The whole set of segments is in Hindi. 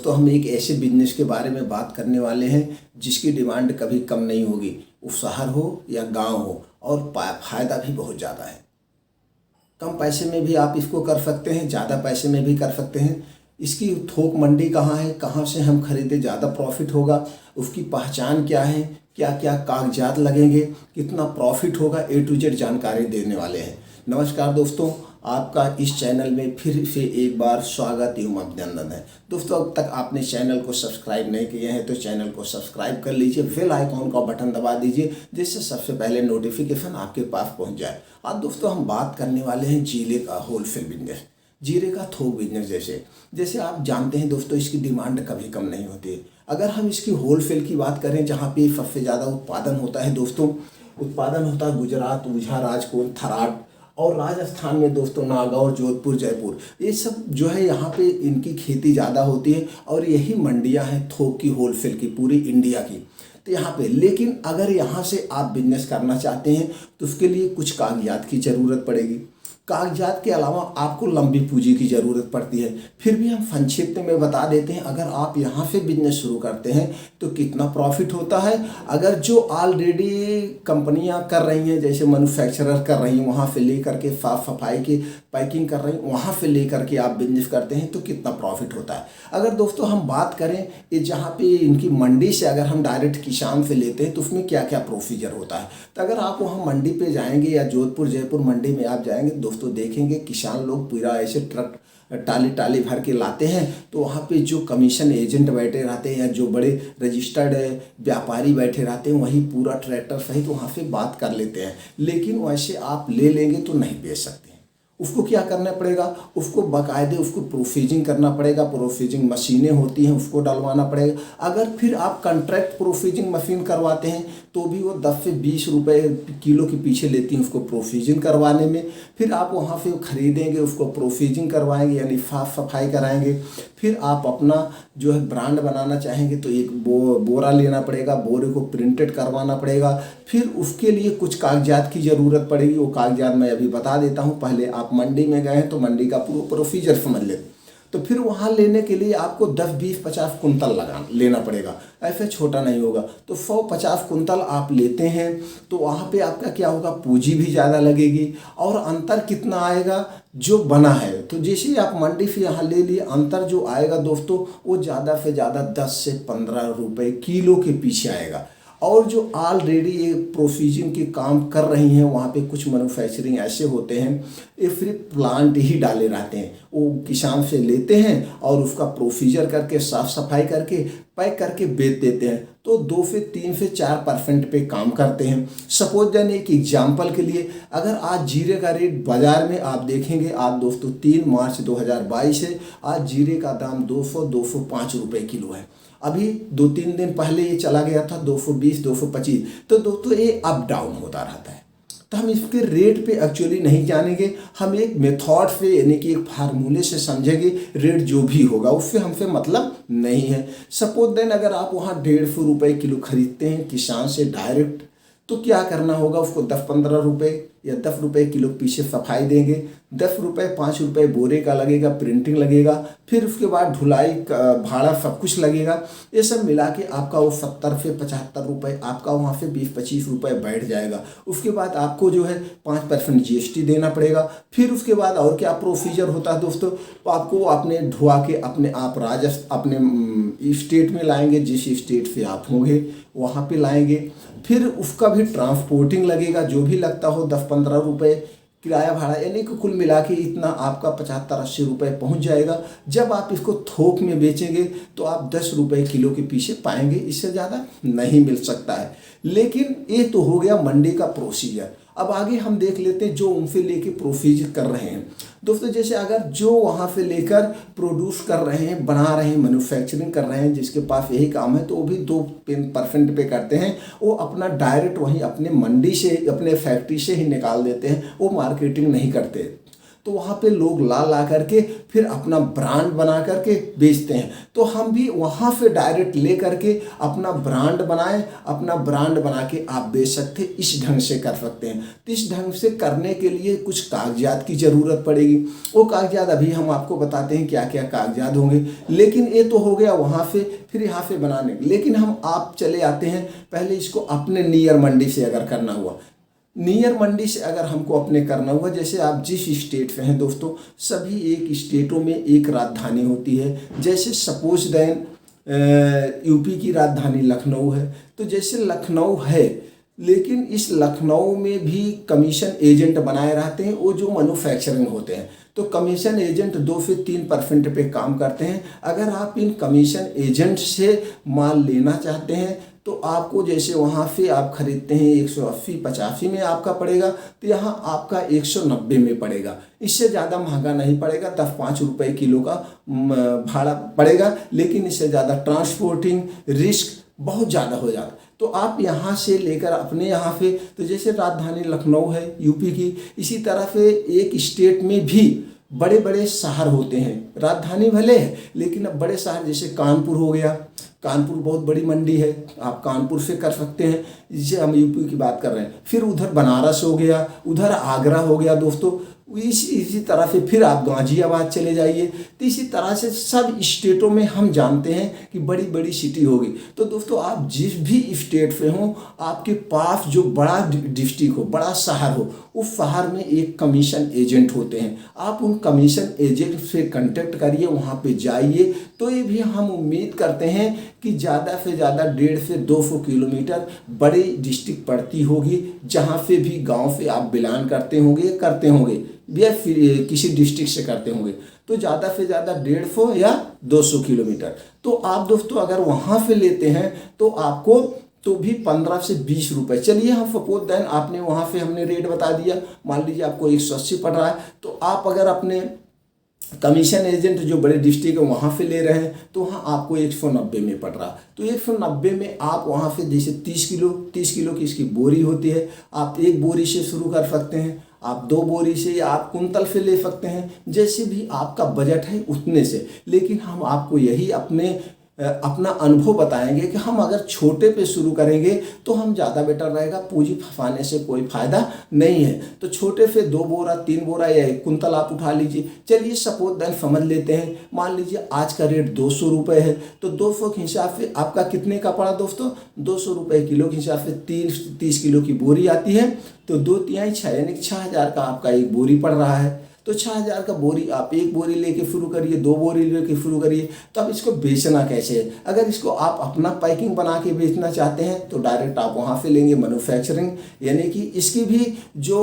दोस्तों हम एक ऐसे बिजनेस के बारे में बात करने वाले हैं जिसकी डिमांड कभी कम नहीं होगी। वो शहर हो या गांव हो, और फायदा भी बहुत ज़्यादा है। कम पैसे में भी आप इसको कर सकते हैं, ज़्यादा पैसे में भी कर सकते हैं। इसकी थोक मंडी कहाँ है, कहाँ से हम खरीदे ज़्यादा प्रॉफिट होगा, उसकी पहचान क्या है, क्या क्या कागजात लगेंगे, कितना प्रॉफिट होगा, A to Z जानकारी देने वाले हैं। नमस्कार दोस्तों, आपका इस चैनल में फिर से एक बार स्वागत एवं अभिनंदन है। दोस्तों, अब तक आपने चैनल को सब्सक्राइब नहीं किया है तो चैनल को सब्सक्राइब कर लीजिए, बेल आइकॉन का बटन दबा दीजिए जिससे सबसे पहले नोटिफिकेशन आपके पास पहुंच जाए। आज दोस्तों हम बात करने वाले हैं जीरे का होलसेल बिजनेस, जीरे का थोक बिजनेस। जैसे आप जानते हैं दोस्तों, इसकी डिमांड कभी कम नहीं होती। अगर हम इसकी होलसेल की बात करें, जहाँ पे सबसे ज़्यादा उत्पादन होता है दोस्तों, उत्पादन होता है गुजरात, ओझा, राजकोट, थराद और राजस्थान में दोस्तों नागौर, जोधपुर, जयपुर, ये सब जो है यहाँ पे इनकी खेती ज़्यादा होती है और यही मंडियाँ हैं थोक की, होलसेल की, पूरी इंडिया की। तो यहाँ पे लेकिन अगर यहाँ से आप बिजनेस करना चाहते हैं तो उसके लिए कुछ कागजात की ज़रूरत पड़ेगी। कागजात के अलावा आपको लंबी पूंजी की ज़रूरत पड़ती है। फिर भी हम संक्षिप्त में बता देते हैं, अगर आप यहाँ से बिजनेस शुरू करते हैं तो कितना प्रॉफिट होता है। अगर जो ऑलरेडी कंपनियाँ कर रही हैं, जैसे मैन्युफैक्चरर कर रही हैं, वहाँ से लेकर के साफ सफाई की पैकिंग कर रही हैं, वहाँ से लेकर के आप बिजनेस करते हैं तो कितना प्रॉफिट होता है। अगर दोस्तों हम बात करें ये जहाँ पे इनकी मंडी से अगर हम डायरेक्ट किसान से लेते हैं तो उसमें क्या क्या प्रोसीजर होता है। तो अगर आप वहाँ मंडी पे जाएंगे या जोधपुर, जयपुर मंडी में आप जाएंगे दोस्तों, देखेंगे किसान लोग पूरा ऐसे ट्रक टाली भर के लाते हैं। तो वहाँ पे जो कमीशन एजेंट बैठे रहते हैं या जो बड़े रजिस्टर्ड व्यापारी बैठे रहते हैं, वही पूरा ट्रैक्टर सहित वहाँ से बात कर लेते हैं। लेकिन वैसे आप ले लेंगे तो नहीं बेच सकते। उसको क्या करना पड़ेगा, उसको बाकायदे उसको प्रोसीजिंग करना पड़ेगा। प्रोसीजिंग मशीनें होती हैं, उसको डलवाना पड़ेगा। अगर फिर आप कॉन्ट्रैक्ट प्रोसीजिंग मशीन करवाते हैं तो भी वो 10 से 20 रुपए किलो के पीछे लेती हैं उसको प्रोसीजिंग करवाने में। फिर आप वहाँ से खरीदेंगे, उसको प्रोसीजिंग करवाएंगे यानी साफ सफाई कराएंगे। फिर आप अपना जो है ब्रांड बनाना चाहेंगे तो एक बोरा लेना पड़ेगा, बोरे को प्रिंटेड करवाना पड़ेगा। फिर उसके लिए कुछ कागजात की ज़रूरत पड़ेगी। वो कागजात मैं अभी बता देता हूँ। पहले आप मंडी में गए हैं तो मंडी का पूरा प्रोसीजर समझ लेते। तो फिर वहाँ लेने के लिए आपको 10, 20, 50 कुंतल लेना पड़ेगा। ऐसे छोटा नहीं होगा। तो 150 कुंतल आप लेते हैं तो वहाँ पे आपका क्या होगा, पूंजी भी ज़्यादा लगेगी। और अंतर कितना आएगा जो बना है, तो जैसे आप मंडी से यहाँ ले लिए, अंतर जो आएगा दोस्तों वो ज़्यादा से ज़्यादा 10 से 15 रुपये किलो के पीछे आएगा। और जो ऑलरेडी ये प्रोसीजिंग के काम कर रही हैं, वहाँ पे कुछ मैन्युफैक्चरिंग ऐसे होते हैं, ये सिर्फ प्लांट ही डाले रहते हैं। वो किसान से लेते हैं और उसका प्रोसीजर करके साफ सफाई करके पैक करके बेच देते हैं। तो 2 से 3 से 4% पे काम करते हैं। सपोज देन एक एग्जाम्पल के लिए, अगर आज जीरे का रेट बाज़ार में आप देखेंगे, आज दोस्तों 3 मार्च 2022 है, आज जीरे का दाम 200-205 रुपये किलो है। अभी 2-3 दिन पहले ये चला गया था 220-225। तो दोस्तों ये अप डाउन होता रहता है। तो हम इसके रेट पे एक्चुअली नहीं जानेंगे, हम एक मेथड से यानी कि एक फार्मूले से समझेंगे। रेट जो भी होगा उससे हमसे मतलब नहीं है। सपोज देन अगर आप वहाँ 150 रुपये किलो खरीदते हैं किसान से डायरेक्ट, तो क्या करना होगा, उसको 10-15 रुपये या 10 रुपये किलो पीछे सफाई देंगे। 10 रुपये 5 रुपये बोरे का लगेगा, प्रिंटिंग लगेगा, फिर उसके बाद ढुलाई भाड़ा सब कुछ लगेगा। ये सब मिला के आपका वो 70 से 75 रुपये, आपका वहाँ से 20-25 रुपये बैठ जाएगा। उसके बाद आपको जो है 5% GST देना पड़ेगा। फिर उसके बाद और क्या प्रोसीजर होता है दोस्तों, तो आपको अपने ढुआ के अपने आप अपने स्टेट में लाएंगे, जिस स्टेट से आप होंगे वहाँ पे लाएंगे। फिर उसका भी ट्रांसपोर्टिंग लगेगा, जो भी लगता हो 10-15 रुपये किराया भाड़ा, यानी कि कुल मिला के इतना आपका 75-80 रुपये पहुँच जाएगा। जब आप इसको थोक में बेचेंगे तो आप 10 रुपये किलो के पीछे पाएंगे, इससे ज़्यादा नहीं मिल सकता है। लेकिन ये तो हो गया मंडी का प्रोसीजर। अब आगे हम देख लेते हैं जो उनसे लेके प्रोसीजर कर रहे हैं दोस्तों। जैसे अगर जो वहाँ से लेकर प्रोड्यूस कर रहे हैं, बना रहे हैं, मैन्युफैक्चरिंग कर रहे हैं, जिसके पास यही काम है, तो वो भी 2% पे करते हैं। वो अपना डायरेक्ट वहीं अपने मंडी से, अपने फैक्ट्री से ही निकाल देते हैं, वो मार्केटिंग नहीं करते। तो वहाँ पे लोग ला करके फिर अपना ब्रांड बना करके बेचते हैं। तो हम भी वहाँ से डायरेक्ट ले करके अपना ब्रांड बनाएं, अपना ब्रांड बना के आप बेच सकते हैं। इस ढंग से कर सकते हैं। तो इस ढंग से करने के लिए कुछ कागजात की ज़रूरत पड़ेगी। वो कागजात अभी हम आपको बताते हैं क्या क्या कागजात होंगे। लेकिन ये तो हो गया वहाँ से, फिर यहाँ से बनाने। लेकिन आप चले आते हैं पहले इसको अपने नियर मंडी से अगर करना हुआ, नियर मंडी से अगर हमको अपने करना हुआ, जैसे आप जिस स्टेट में हैं दोस्तों, सभी एक स्टेटों में एक राजधानी होती है। जैसे सपोज दैन यूपी की राजधानी लखनऊ है, तो जैसे लखनऊ है, लेकिन इस लखनऊ में भी कमीशन एजेंट बनाए रहते हैं, वो जो मैन्युफैक्चरिंग होते हैं। तो कमीशन एजेंट 2 से 3% पे काम करते हैं। अगर आप इन कमीशन एजेंट से माल लेना चाहते हैं तो आपको जैसे वहाँ से आप खरीदते हैं 180-85 में आपका पड़ेगा, तो यहाँ आपका 190 में पड़ेगा। इससे ज़्यादा महंगा नहीं पड़ेगा, 10-5 रुपये किलो का भाड़ा पड़ेगा, लेकिन इससे ज़्यादा ट्रांसपोर्टिंग रिस्क बहुत ज़्यादा हो जाता है। तो आप यहाँ से लेकर अपने यहाँ पे, तो जैसे राजधानी लखनऊ है यूपी की, इसी तरह से एक स्टेट में भी बड़े बड़े शहर होते हैं। राजधानी भले है लेकिन अब बड़े शहर, जैसे कानपुर हो गया, कानपुर बहुत बड़ी मंडी है, आप कानपुर से कर सकते हैं, जिसे हम यूपी की बात कर रहे हैं। फिर उधर बनारस हो गया, उधर आगरा हो गया दोस्तों। इसी तरह से फिर आप गाजियाबाद चले जाइए। तो इसी तरह से सब स्टेटों में हम जानते हैं कि बड़ी बड़ी सिटी होगी। तो दोस्तों आप जिस भी स्टेट से हों, आपके पास जो बड़ा डिस्ट्रिक्ट हो, बड़ा शहर हो, उस शहर में एक कमीशन एजेंट होते हैं। आप उन कमीशन एजेंट से कांटेक्ट करिए, वहाँ पे जाइए। तो ये भी हम उम्मीद करते हैं कि ज़्यादा से ज़्यादा 150 से 200 किलोमीटर बड़ी डिस्ट्रिक्ट पड़ती होगी, जहाँ से भी गाँव से आप बिलोंग करते होंगे या फिर किसी डिस्ट्रिक्ट से करते होंगे, तो ज़्यादा से ज़्यादा 150 या 200 किलोमीटर। तो आप दोस्तों अगर वहाँ से लेते हैं तो आपको तो भी 15 से 20 रुपये, चलिए हम सपोज दैन आपने वहाँ से हमने रेट बता दिया, मान लीजिए आपको 180 पड़ रहा है, तो आप अगर अपने कमीशन एजेंट जो बड़े डिस्ट्रिक्ट है वहाँ से ले रहे हैं तो वहाँ आपको 190 में पड़ रहा है। तो 190 में आप वहाँ से जैसे 30 किलो की इसकी बोरी होती है, आप 1 बोरी से शुरू कर सकते हैं, आप 2 बोरी से या आप कुंतल से ले सकते हैं, जैसे भी आपका बजट है उतने से। लेकिन हम आपको यही अपना अनुभव बताएंगे कि हम अगर छोटे पे शुरू करेंगे तो हम ज़्यादा बेटर रहेगा, पूंजी फंसाने से कोई फ़ायदा नहीं है। तो छोटे से 2 बोरा 3 बोरा या 1 कुंतल आप उठा लीजिए। चलिए सपोज दैन समझ लेते हैं, मान लीजिए आज का रेट 200 रुपये है, तो 200 के हिसाब से आपका कितने का पड़ा दोस्तों, 200 रुपये किलो के हिसाब से 30 किलो की बोरी आती है, तो 2 तिहाई 6 यानी 6000 का आपका एक बोरी पड़ रहा है। तो 6000 का बोरी आप 1 बोरी लेके शुरू करिए, 2 बोरी लेके शुरू करिए। तो अब इसको बेचना कैसे है, अगर इसको आप अपना पैकिंग बना के बेचना चाहते हैं तो डायरेक्ट आप वहाँ से लेंगे मैन्युफैक्चरिंग, यानी कि इसकी भी जो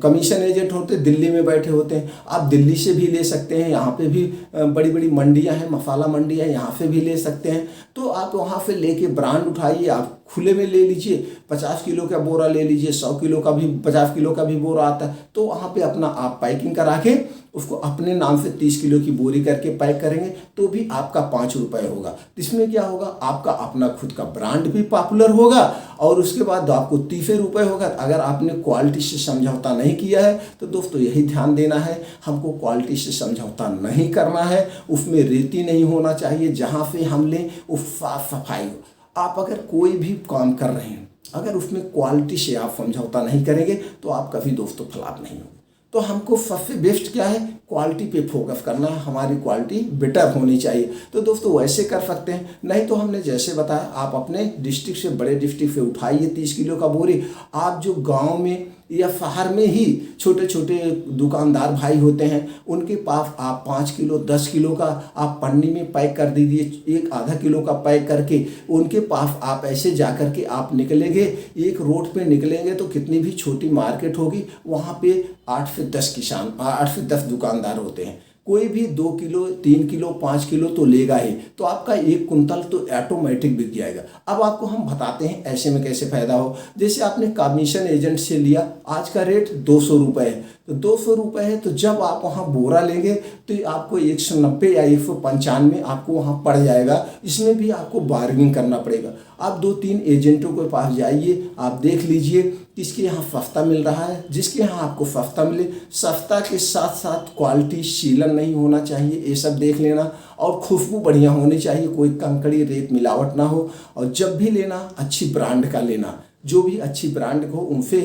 कमीशन एजेंट होते हैं दिल्ली में बैठे होते हैं, आप दिल्ली से भी ले सकते हैं। यहाँ पे भी बड़ी बड़ी मंडियाँ हैं, मसाला मंडियाँ, यहाँ से भी ले सकते हैं। तो आप वहाँ से लेके ब्रांड उठाइए, आप खुले में ले लीजिए, 50 किलो का बोरा ले लीजिए, 100 किलो का भी 50 किलो का भी बोरा आता है। तो वहाँ पे अपना आप पैकिंग करा के उसको अपने नाम से 30 किलो की बोरी करके पैक करेंगे तो भी आपका 5 रुपये होगा। इसमें क्या होगा, आपका अपना खुद का ब्रांड भी पॉपुलर होगा और उसके बाद आपको 30 रुपये होगा। अगर आपने क्वालिटी से समझौता नहीं किया है तो दोस्तों यही ध्यान देना है, हमको क्वालिटी से समझौता नहीं करना है, उसमें रेती नहीं होना चाहिए, जहाँ से हम लें वो साफ सफाई हो। आप अगर कोई भी काम कर रहे हैं, अगर उसमें क्वालिटी से आप समझौता नहीं करेंगे तो आप कभी दोस्तों फलाप नहीं होंगे। तो हमको सबसे बेस्ट क्या है, क्वालिटी पे फोकस करना है, हमारी क्वालिटी बेटर होनी चाहिए। तो दोस्तों वैसे कर सकते हैं, नहीं तो हमने जैसे बताया आप अपने डिस्ट्रिक्ट से, बड़े डिस्ट्रिक्ट से उठाइए 30 किलो का बोरी। आप जो गांव में या शहर में ही छोटे छोटे दुकानदार भाई होते हैं, उनके पास आप 5 किलो 10 किलो का आप पन्नी में पैक कर दीजिए, 1 आधा किलो का पैक करके उनके पास आप ऐसे जा कर के आप निकलेंगे, एक रोड पे निकलेंगे तो कितनी भी छोटी मार्केट होगी वहाँ पे 8 से 10 दुकानदार होते हैं। कोई भी 2 किलो 3 किलो 5 किलो तो लेगा ही, तो आपका 1 कुंतल तो ऑटोमेटिक बिक जाएगा। अब आपको हम बताते हैं ऐसे में कैसे फायदा हो। जैसे आपने कमीशन एजेंट से लिया, आज का रेट 200 रुपये है, तो 200 रुपये है, तो जब आप वहाँ बोरा लेंगे तो आपको 190 या 195 आपको वहाँ पड़ जाएगा। इसमें भी आपको बार्गेनिंग करना पड़ेगा। आप 2-3 एजेंटों के पास जाइए, आप देख लीजिए किसके यहाँ सस्ता मिल रहा है। जिसके यहाँ आपको सस्ता मिले, सस्ता के साथ साथ क्वालिटी सीलन नहीं होना चाहिए, ये सब देख लेना, और खुशबू बढ़िया होनी चाहिए, कोई कंकड़ी रेत मिलावट ना हो। और जब भी लेना अच्छी ब्रांड का लेना, जो भी अच्छी ब्रांड हो उनसे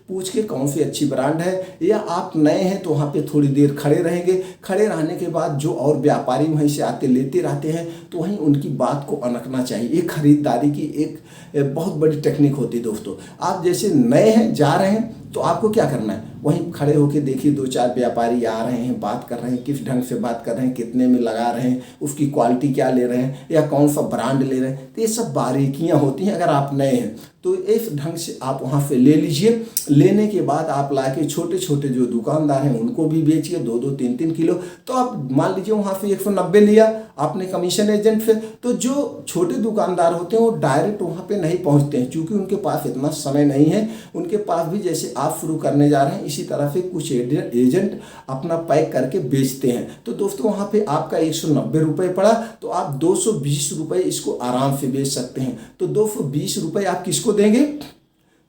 पूछ के कौन सी अच्छी ब्रांड है। या आप नए हैं तो वहाँ पे थोड़ी देर खड़े रहेंगे, खड़े रहने के बाद जो और व्यापारी वहीं से आते लेते रहते हैं तो वहीं उनकी बात को अनकना चाहिए। ये खरीदारी की एक बहुत बड़ी टेक्निक होती है दोस्तों। आप जैसे नए हैं, जा रहे हैं, तो आपको क्या करना है, वहीं खड़े होके देखिए 2-4 व्यापारी आ रहे हैं, बात कर रहे हैं, किस ढंग से बात कर रहे हैं, कितने में लगा रहे हैं, उसकी क्वालिटी क्या ले रहे हैं, या कौन सा ब्रांड ले रहे हैं। तो ये सब बारीकियां होती हैं। अगर आप नए हैं तो इस ढंग से आप वहाँ से ले लीजिए। लेने के बाद आप लाके छोटे छोटे जो दुकानदार हैं उनको भी बेचिए 2-2, 3-3 किलो। तो आप मान लीजिए वहाँ से 190 लिया आपने कमीशन एजेंट से, तो जो छोटे दुकानदार होते हैं वो डायरेक्ट वहाँ पे नहीं पहुँचते हैं, क्योंकि उनके पास इतना समय नहीं है। उनके पास भी जैसे आप शुरू करने जा रहे हैं इसी तरह से कुछ एजेंट अपना पैक करके बेचते हैं। तो दोस्तों वहाँ पे आपका 190 रुपये पड़ा, तो आप 220 रुपये इसको आराम से बेच सकते हैं। तो 220 रुपये आप किसको देंगे,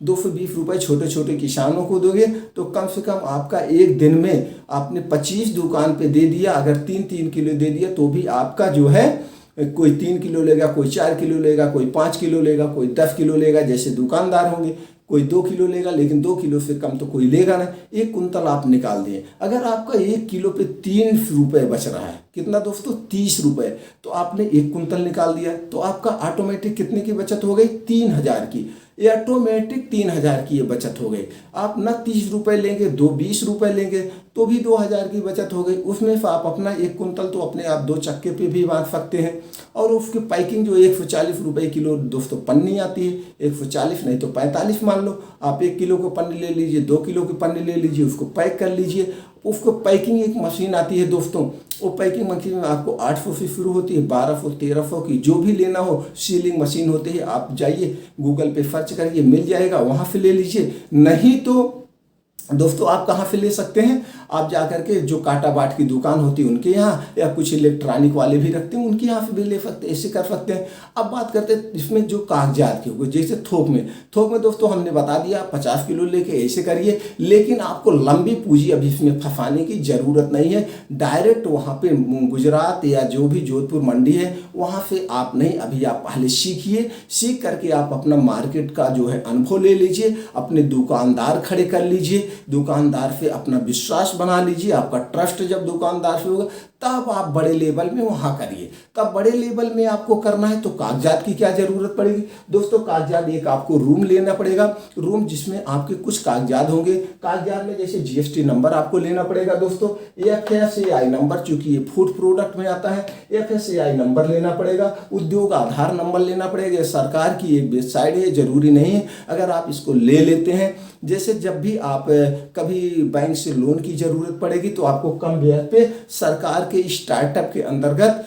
220 रुपये छोटे छोटे किसानों को दोगे, तो कम से कम आपका एक दिन में आपने 25 दुकान पे दे दिया। अगर 3-3 किलो दे दिया तो भी आपका जो है, कोई 3 किलो लेगा, कोई 4 किलो लेगा, कोई 5 किलो लेगा, कोई 10 किलो लेगा, जैसे दुकानदार होंगे। कोई 2 किलो लेगा, लेकिन 2 किलो से कम तो कोई लेगा ना। 1 कुंतल आप निकाल दिए। अगर आपका 1 किलो पे 3 रुपये बच रहा है, कितना दोस्तों, 30 रुपये, तो आपने 1 कुंतल निकाल दिया, तो आपका ऑटोमेटिक कितने की बचत हो गई, 3000 की। ये ऑटोमेटिक 3000 की ये बचत हो गई। आप ना 30 रुपये लेंगे, 20 रुपये लेंगे तो भी 2000 की बचत हो गई। उसमें से आप अपना 1 कुंतल तो अपने आप 2 चक्के पे भी बांट सकते हैं। और उसकी पैकिंग जो 140 रुपये किलो दोस्तों पन्नी आती है, 140 नहीं तो 45 मान लो। आप 1 किलो को पन्नी ले लीजिए, 2 किलो की पन्नी ले लीजिए, उसको पैक कर लीजिए। उसको पैकिंग एक मशीन आती है दोस्तों, वो पैकिंग मशीन में आपको 800 से शुरू होती है, 1200, 1300 की, जो भी लेना हो सीलिंग मशीन होती है। आप जाइए गूगल पे सर्च करिए, मिल जाएगा, वहाँ से ले लीजिए। नहीं तो दोस्तों आप कहाँ से ले सकते हैं, आप जाकर के जो काटा बाट की दुकान होती है उनके यहाँ, या कुछ इलेक्ट्रॉनिक वाले भी रखते हैं उनके यहाँ से भी ले सकते हैं, ऐसे कर सकते हैं। अब बात करते हैं इसमें जो कागजात की होगी, जैसे थोक में दोस्तों हमने बता दिया 50 किलो लेके ऐसे करिए। लेकिन आपको लंबी पूंजी अभी इसमें फंसाने की ज़रूरत नहीं है। डायरेक्ट वहाँ पे गुजरात या जो भी जोधपुर मंडी है वहाँ से आप नहीं, अभी आप पहले सीखिए, सीख करके आप अपना मार्केट का जो है अनुभव ले लीजिए, अपने दुकानदार खड़े कर लीजिए, दुकानदार से अपना विश्वास बना लीजिए। आपका ट्रस्ट जब दुकानदार से होगा तब आप बड़े लेवल में वहाँ करिए। तब बड़े लेवल में आपको करना है तो कागजात की क्या ज़रूरत पड़ेगी दोस्तों, कागजात एक आपको रूम लेना पड़ेगा, रूम जिसमें आपके कुछ कागजात होंगे। कागजात में जैसे GST नंबर आपको लेना पड़ेगा दोस्तों, FSAI नंबर, चूंकि ये फूड प्रोडक्ट में आता है, FSAI नंबर लेना पड़ेगा, उद्योग आधार नंबर लेना पड़ेगा। सरकार की एक वेबसाइट है, जरूरी नहीं है। अगर आप इसको ले लेते हैं, जैसे जब भी आप कभी बैंक से लोन की ज़रूरत पड़ेगी तो आपको कम ब्याज पे सरकार के स्टार्टअप के अंतर्गत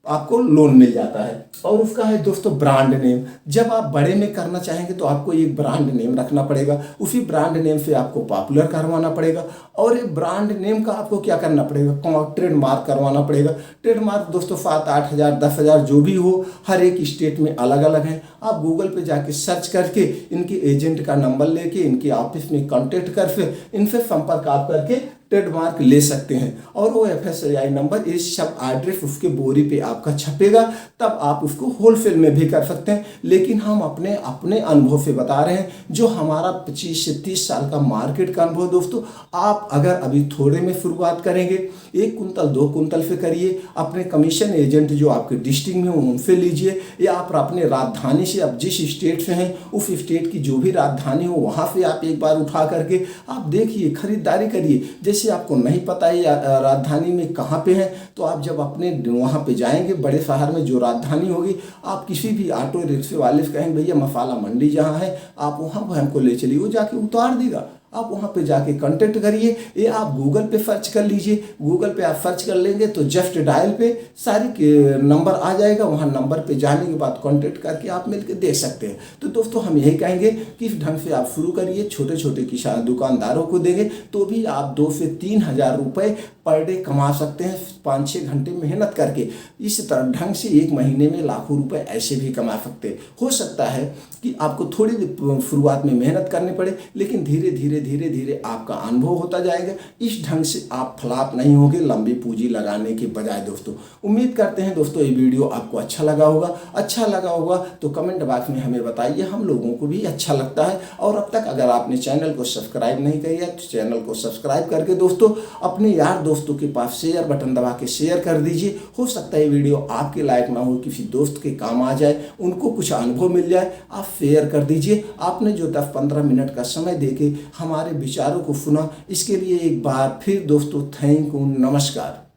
आपको लोन मिल जाता है। और उसका है दोस्तों ब्रांड नेम। जब आप बड़े में करना चाहेंगे तो आपको एक ब्रांड नेम रखना पड़ेगा, उसी ब्रांड नेम से आपको पॉपुलर करवाना पड़ेगा। और ये ब्रांड नेम का आपको क्या करना पड़ेगा, ट्रेडमार्क करवाना पड़ेगा। ट्रेडमार्क दोस्तों 7-8 हज़ार 10 हज़ार जो भी हो, हर एक स्टेट में अलग अलग है। आप गूगल पे जाके सर्च करके इनके एजेंट का नंबर लेके इनके ऑफिस में कॉन्टेक्ट करके इनसे संपर्क आप करके ट्रेडमार्क ले सकते हैं। और वो FSAI नंबर, ये सब एड्रेस उसके बोरी पे आपका छपेगा, तब आप उसको होलसेल में भी कर सकते हैं। लेकिन हम अपने अनुभव से बता रहे हैं, जो हमारा 25 से 30 साल का मार्केट का अनुभव दोस्तों। आप अगर अभी थोड़े में शुरुआत करेंगे, 1 कुंतल 2 कुंतल से करिए। अपने कमीशन एजेंट जो आपके डिस्ट्रिक्ट में हो उनसे लीजिए, या आप अपने राजधानी से, आप जिस स्टेट से हैं उस स्टेट की जो भी राजधानी हो वहाँ से आप एक बार उठा करके आप देखिए, खरीदारी करिए। जैसे आपको नहीं पता है राजधानी में कहाँ पे है, तो आप जब अपने वहाँ पे जाएंगे, बड़े शहर में जो राजधानी होगी, आप किसी भी ऑटो रिक्शे वाले से कहेंगे भैया मसाला मंडी जहाँ है आप वहाँ पर हमको ले चलिए, वो जाके उतार देगा। आप वहाँ पे जाके कांटेक्ट करिए, या आप गूगल पे सर्च कर लीजिए। गूगल पे आप सर्च कर लेंगे तो जस्ट डायल पे सारी नंबर आ जाएगा, वहाँ नंबर पे जाने के बाद कांटेक्ट करके आप मिलकर देख सकते हैं। तो दोस्तों हम यही कहेंगे कि इस ढंग से आप शुरू करिए, छोटे छोटे किसान दुकानदारों को देंगे तो भी आप 2 से 3 हज़ार रुपये पर डे कमा सकते हैं 5-6 घंटे मेहनत करके। इस तरह ढंग से एक महीने में लाखों रुपए ऐसे भी कमा सकते हैं। हो सकता है कि आपको थोड़ी शुरुआत में मेहनत करनी पड़े, लेकिन धीरे धीरे आपका अनुभव होता जाएगा। इस ढंग से आप फ्लॉप नहीं होंगे लंबी पूंजी लगाने के बजाय। दोस्तों उम्मीद करते हैं दोस्तों ये वीडियो आपको अच्छा लगा होगा तो कमेंट बॉक्स में हमें बताइए, हम लोगों को भी अच्छा लगता है। और अब तक अगर आपने चैनल को सब्सक्राइब नहीं किया तो चैनल को सब्सक्राइब करके दोस्तों अपने यार दोस्तों के पास शेयर बटन दबा के शेयर कर दीजिए। हो सकता है ये वीडियो आपके लायक ना हो, किसी दोस्त के काम आ जाए, उनको कुछ अनुभव मिल जाए, आप शेयर कर दीजिए। आपने जो 10-15 मिनट का समय देके हमारे विचारों को सुना, इसके लिए एक बार फिर दोस्तों थैंक यू, नमस्कार।